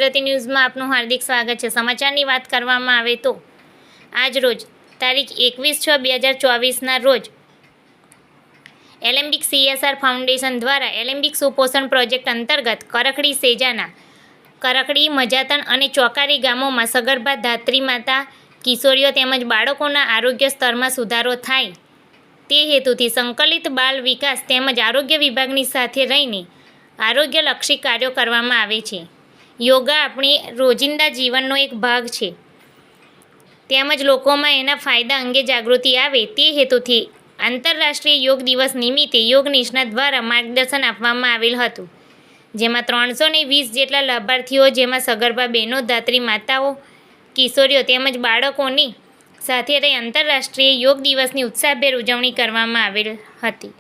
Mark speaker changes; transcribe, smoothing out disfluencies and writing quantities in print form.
Speaker 1: ગુજરાતી ન્યૂઝમાં આપનું હાર્દિક સ્વાગત છે। સમાચારની વાત કરવામાં આવે તો આજ રોજ તારીખ 21/6/2024ના રોજ એલેમ્બિક CSR ફાઉન્ડેશન દ્વારા એલેમ્બિક સુપોષણ પ્રોજેક્ટ અંતર્ગત કરકડી સેજાના કરકડી, મજાતણ અને ચોકારી ગામોમાં સગર્ભા ધાત્રી માતા, કિશોરીઓ તેમજ બાળકોના આરોગ્ય સ્તરમાં સુધારો થાય તે હેતુથી સંકલિત બાલ વિકાસ તેમજ આરોગ્ય વિભાગની સાથે રહીને આરોગ્યલક્ષી કાર્યો કરવામાં આવે છે। યોગા આપણી રોજિંદા જીવનનો એક ભાગ છે તેમજ લોકોમાં એના ફાયદા અંગે જાગૃતિ આવે તે હેતુથી આંતરરાષ્ટ્રીય યોગ દિવસ નિમિત્તે યોગ નિષ્ણાત દ્વારા માર્ગદર્શન આપવામાં આવેલ હતું, જેમાં 320 જેટલા લાભાર્થીઓ, જેમાં સગર્ભા બહેનો, ધાત્રી માતાઓ, કિશોરીઓ તેમજ બાળકોની સાથે રહી આંતરરાષ્ટ્રીય યોગ દિવસની ઉત્સાહભેર ઉજવણી કરવામાં આવેલ હતી।